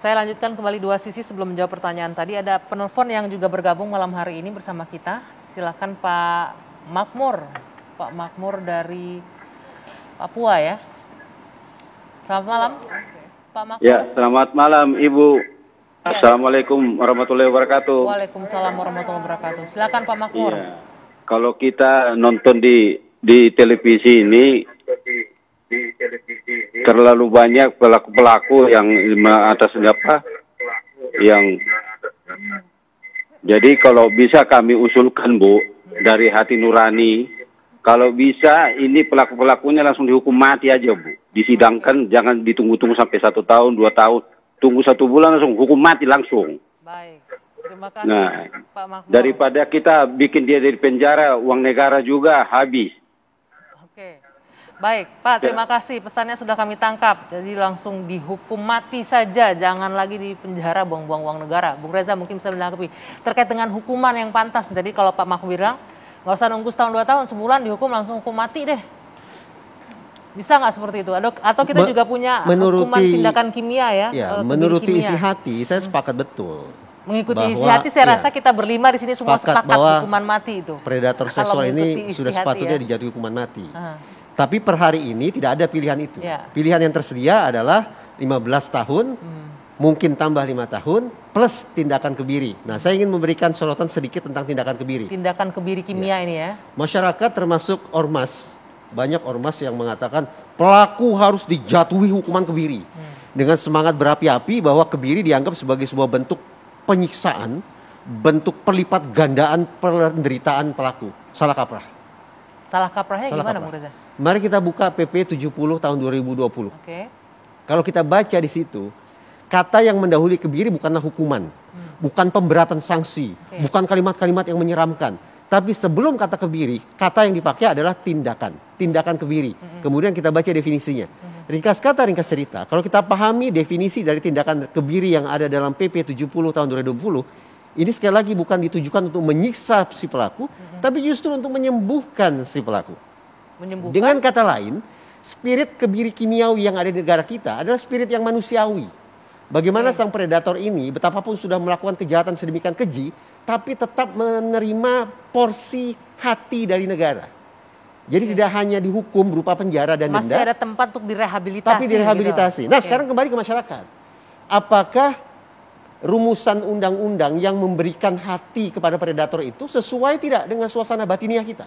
saya lanjutkan kembali dua sisi sebelum menjawab pertanyaan tadi. Ada penelpon yang juga bergabung malam hari ini bersama kita. Silakan Pak Makmur. Pak Makmur dari Papua ya. Selamat malam, Pak Makmur. Ya, selamat malam Ibu. Ya. Assalamualaikum warahmatullahi wabarakatuh. Waalaikumsalam warahmatullahi wabarakatuh. Silakan Pak Makmur. Ya. Kalau kita nonton di televisi ini, terlalu banyak pelaku-pelaku yang atas apa? Yang jadi kalau bisa kami usulkan Bu, dari hati nurani, kalau bisa ini pelaku-pelakunya langsung dihukum mati aja Bu. Disidangkan, jangan ditunggu-tunggu sampai 1 tahun, 2 tahun. Tunggu 1 bulan langsung hukum mati langsung. Baik, terima kasih Pak Makmur. Daripada kita bikin dia dari penjara, uang negara juga habis. Oke, baik Pak, terima kasih. Pesannya sudah kami tangkap. Jadi langsung dihukum mati saja, jangan lagi di penjara buang-buang uang negara. Bung Reza mungkin bisa menanggapi terkait dengan hukuman yang pantas. Jadi kalau Pak Makmur bilang, nggak usah nunggu setahun 2 tahun, sebulan dihukum langsung hukum mati deh. Bisa nggak seperti itu? Atau kita juga punya hukuman tindakan kimia ya? Ya, menuruti isi hati, saya sepakat betul. Mengikuti isi hati, saya rasa kita berlima di sini semua sepakat hukuman mati itu. Predator seksual ini sudah sepatutnya dijatuhi hukuman mati. Tapi per hari ini tidak ada pilihan itu. Pilihan yang tersedia adalah 15 tahun, mungkin tambah 5 tahun, plus tindakan kebiri. Nah, saya ingin memberikan sorotan sedikit tentang tindakan kebiri. Tindakan kebiri kimia ini ya. Masyarakat termasuk ormas, banyak ormas yang mengatakan pelaku harus dijatuhi hukuman kebiri. Dengan semangat berapi-api bahwa kebiri dianggap sebagai sebuah bentuk penyiksaan, bentuk perlipat gandaan penderitaan pelaku. Salah kaprah. Salah kaprahnya gimana Bung Reza? Mari kita buka PP 70 tahun 2020. Kalau kita baca di situ, kata yang mendahului kebiri bukanlah hukuman, bukan pemberatan sanksi, bukan kalimat-kalimat yang menyeramkan. Tapi sebelum kata kebiri, kata yang dipakai adalah tindakan kebiri. Kemudian kita baca definisinya. Ringkas kata, ringkas cerita. Kalau kita pahami definisi dari tindakan kebiri yang ada dalam PP 70 tahun 2020, ini sekali lagi bukan ditujukan untuk menyiksa si pelaku, tapi justru untuk menyembuhkan si pelaku. Dengan kata lain, spirit kebiri kimiawi yang ada di negara kita adalah spirit yang manusiawi. Bagaimana sang predator ini, betapapun sudah melakukan kejahatan sedemikian keji, tapi tetap menerima porsi hati dari negara. Jadi tidak hanya dihukum berupa penjara dan denda. Masih ada tempat untuk direhabilitasi. Tapi direhabilitasi. Gitu. Nah sekarang kembali ke masyarakat. Apakah rumusan undang-undang yang memberikan hati kepada predator itu sesuai tidak dengan suasana batiniah kita?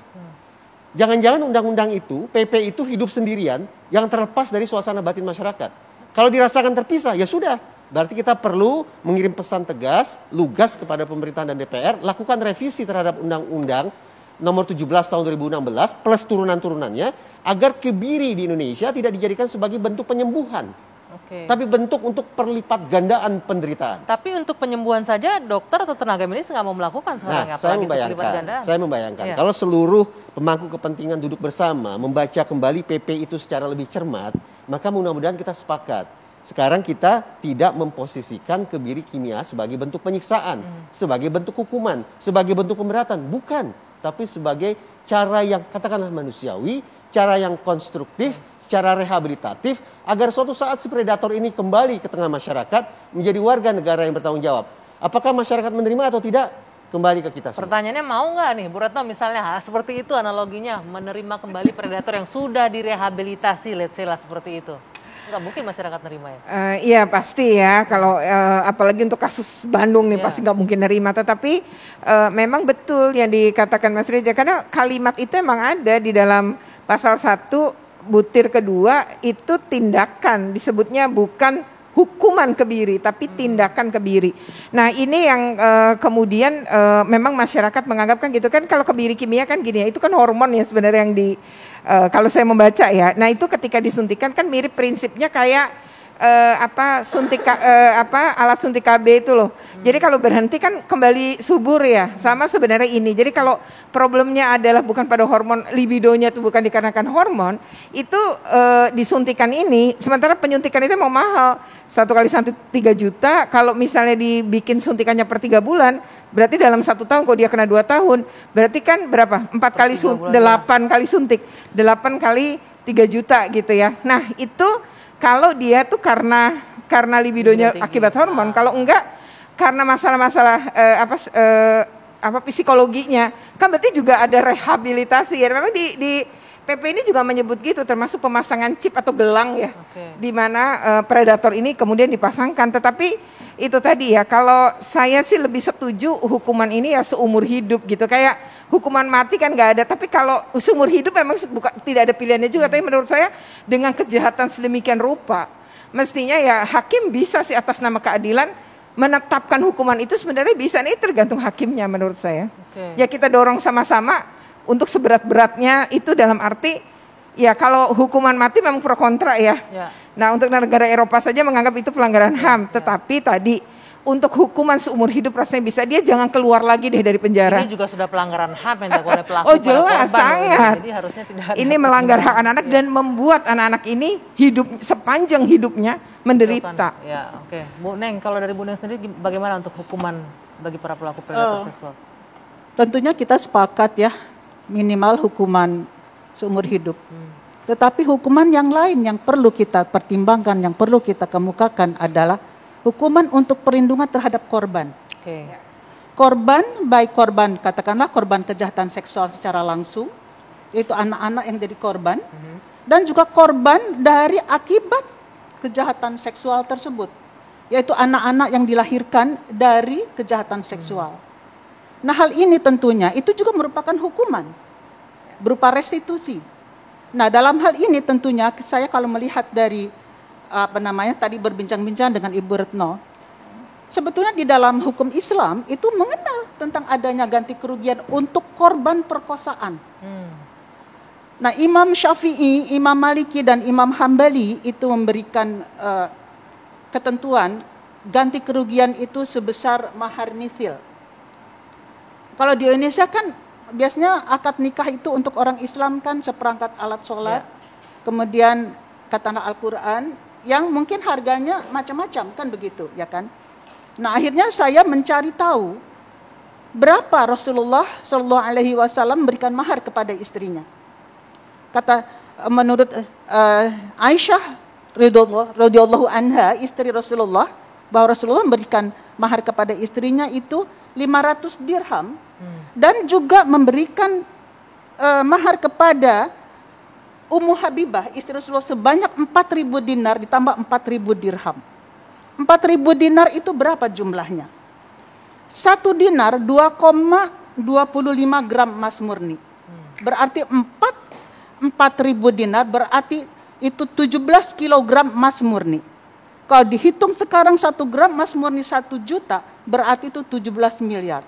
Jangan-jangan undang-undang itu, PP itu hidup sendirian yang terlepas dari suasana batin masyarakat. Kalau dirasakan terpisah, ya sudah. Berarti kita perlu mengirim pesan tegas, lugas kepada pemerintahan dan DPR, lakukan revisi terhadap undang-undang nomor 17 tahun 2016 plus turunan-turunannya, agar kebiri di Indonesia tidak dijadikan sebagai bentuk penyembuhan. Tapi bentuk untuk perlipat gandaan penderitaan. Tapi untuk penyembuhan saja dokter atau tenaga medis nggak mau melakukan sekarang. Saya membayangkan kalau seluruh pemangku kepentingan duduk bersama membaca kembali PP itu secara lebih cermat, maka mudah-mudahan kita sepakat. Sekarang kita tidak memposisikan kebiri kimia sebagai bentuk penyiksaan, sebagai bentuk hukuman, sebagai bentuk pemberatan, bukan, tapi sebagai cara yang katakanlah manusiawi, cara yang konstruktif, cara rehabilitatif, agar suatu saat si predator ini kembali ke tengah masyarakat menjadi warga negara yang bertanggung jawab. Apakah masyarakat menerima atau tidak? Kembali ke kita semua. Pertanyaannya mau nggak nih Bu Retno misalnya seperti itu analoginya, menerima kembali predator yang sudah direhabilitasi, let's say lah seperti itu. Nggak mungkin masyarakat nerima ya? Iya pasti ya, kalau apalagi untuk kasus Bandung nih pasti nggak mungkin nerima. Tetapi memang betul yang dikatakan Mas Reza, karena kalimat itu emang ada di dalam pasal 1 butir kedua, itu tindakan, disebutnya bukan hukuman kebiri tapi tindakan kebiri. Nah ini yang kemudian memang masyarakat menganggapkan gitu kan, kalau kebiri kimia kan gini ya, itu kan hormon ya sebenarnya yang kalau saya membaca ya. Nah itu ketika disuntikan kan mirip prinsipnya kayak alat suntik KB itu loh. Jadi kalau berhenti kan kembali subur ya. Sama sebenarnya ini. Jadi kalau problemnya adalah bukan pada hormon, libidonya itu bukan dikarenakan hormon, itu disuntikan ini. Sementara penyuntikan itu mau mahal. 1 kali 3 juta. Kalau misalnya dibikin suntikannya per 3 bulan, berarti dalam 1 tahun kalau dia kena 2 tahun, berarti kan berapa? 8 kali suntik. 8 kali 3 juta gitu ya. Nah itu kalau dia tuh karena karena libidonya akibat hormon, kalau enggak karena masalah-masalah psikologinya, kan berarti juga ada rehabilitasi ya. Memang di PP ini juga menyebut gitu, termasuk pemasangan chip atau gelang ya, di mana predator ini kemudian dipasangkan. Tetapi itu tadi ya, kalau saya sih lebih setuju hukuman ini ya seumur hidup gitu. Kayak hukuman mati kan nggak ada, tapi kalau seumur hidup memang tidak ada pilihannya juga. Tapi menurut saya dengan kejahatan sedemikian rupa, mestinya ya hakim bisa sih atas nama keadilan menetapkan hukuman itu, sebenarnya bisa, nih tergantung hakimnya menurut saya. Ya kita dorong sama-sama untuk seberat-beratnya itu, dalam arti ya kalau hukuman mati memang pro kontra ya. Nah untuk negara Eropa saja menganggap itu pelanggaran HAM, tetapi tadi untuk hukuman seumur hidup rasanya bisa, dia jangan keluar lagi deh dari penjara. Ini juga sudah pelanggaran HAM yang dilakukan oleh pelaku. Oh jelas, sangat. Jadi harusnya tidak ada. Ini melanggar hak anak-anak dan membuat anak-anak ini hidup sepanjang hidupnya menderita. Ya, oke. Bu Neng, kalau dari Bu Neng sendiri bagaimana untuk hukuman bagi para pelaku predator seksual? Tentunya kita sepakat ya, minimal hukuman seumur hidup. Tetapi hukuman yang lain yang perlu kita pertimbangkan, yang perlu kita kemukakan adalah hukuman untuk perlindungan terhadap korban. Korban, baik korban, katakanlah korban kejahatan seksual secara langsung, yaitu anak-anak yang jadi korban, dan juga korban dari akibat kejahatan seksual tersebut, yaitu anak-anak yang dilahirkan dari kejahatan seksual. Nah hal ini tentunya itu juga merupakan hukuman berupa restitusi. Nah dalam hal ini tentunya saya kalau melihat dari tadi berbincang-bincang dengan Ibu Retno, sebetulnya di dalam hukum Islam itu mengenal tentang adanya ganti kerugian untuk korban perkosaan. Nah Imam Syafi'i, Imam Maliki dan Imam Hambali itu memberikan ketentuan ganti kerugian itu sebesar mahar mithil. Kalau di Indonesia kan biasanya akad nikah itu untuk orang Islam kan seperangkat alat sholat, kemudian katakanlah Al-Quran, yang mungkin harganya macam-macam kan begitu ya kan. Nah akhirnya saya mencari tahu berapa Rasulullah Shallallahu Alaihi Wasallam memberikan mahar kepada istrinya. Kata menurut Aisyah radhiyallahu anha, istri Rasulullah, bahwa Rasulullah memberikan mahar kepada istrinya itu 500 dirham dan juga memberikan mahar kepada Ummu Habibah, istri Rasulullah, sebanyak 4.000 dinar ditambah 4.000 dirham. 4.000 dinar itu berapa jumlahnya? 1 dinar 2,25 gram emas murni. Berarti 4.000 dinar berarti itu 17 kilogram emas murni. Kalau dihitung sekarang 1 gram emas murni 1 juta, berarti itu 17 miliar.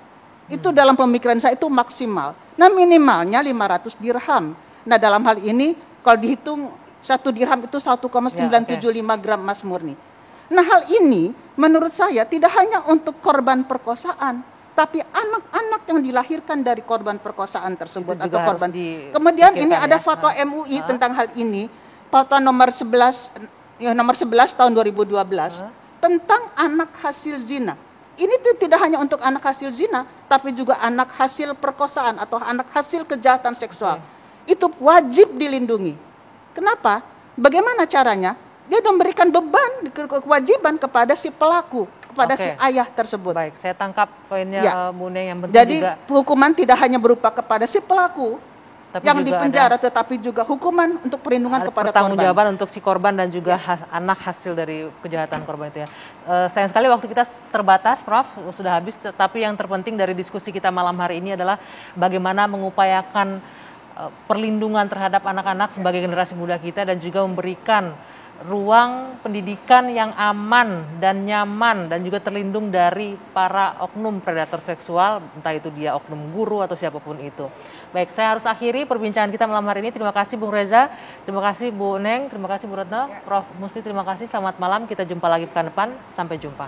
Itu dalam pemikiran saya itu maksimal. Nah minimalnya 500 dirham. Nah dalam hal ini kalau dihitung 1 dirham itu 1,975 gram emas murni. Nah hal ini menurut saya tidak hanya untuk korban perkosaan, tapi anak-anak yang dilahirkan dari korban perkosaan tersebut atau korban. Kemudian ini ada fatwa MUI tentang hal ini, fatwa nomor 11 tahun 2012 tentang anak hasil zina. Ini tidak hanya untuk anak hasil zina, tapi juga anak hasil perkosaan atau anak hasil kejahatan seksual. Itu wajib dilindungi. Kenapa? Bagaimana caranya? Dia memberikan beban, kewajiban kepada si pelaku, kepada si ayah tersebut. Baik, saya tangkap poinnya Bu Neng yang penting. Jadi juga hukuman tidak hanya berupa kepada si pelaku tapi yang juga dipenjara, tetapi juga hukuman untuk perlindungan kepada korban. Pertanggungjawaban untuk si korban dan juga anak hasil dari kejahatan korban itu ya. Sayang sekali waktu kita terbatas, Prof, sudah habis. Tapi yang terpenting dari diskusi kita malam hari ini adalah bagaimana mengupayakan perlindungan terhadap anak-anak sebagai generasi muda kita dan juga memberikan ruang pendidikan yang aman dan nyaman dan juga terlindung dari para oknum predator seksual, entah itu dia oknum guru atau siapapun itu. Baik, saya harus akhiri perbincangan kita malam hari ini. Terima kasih Bung Reza, terima kasih Bu Neng, terima kasih Bu Retno, Prof Musli, terima kasih. Selamat malam, kita jumpa lagi pekan depan. Sampai jumpa.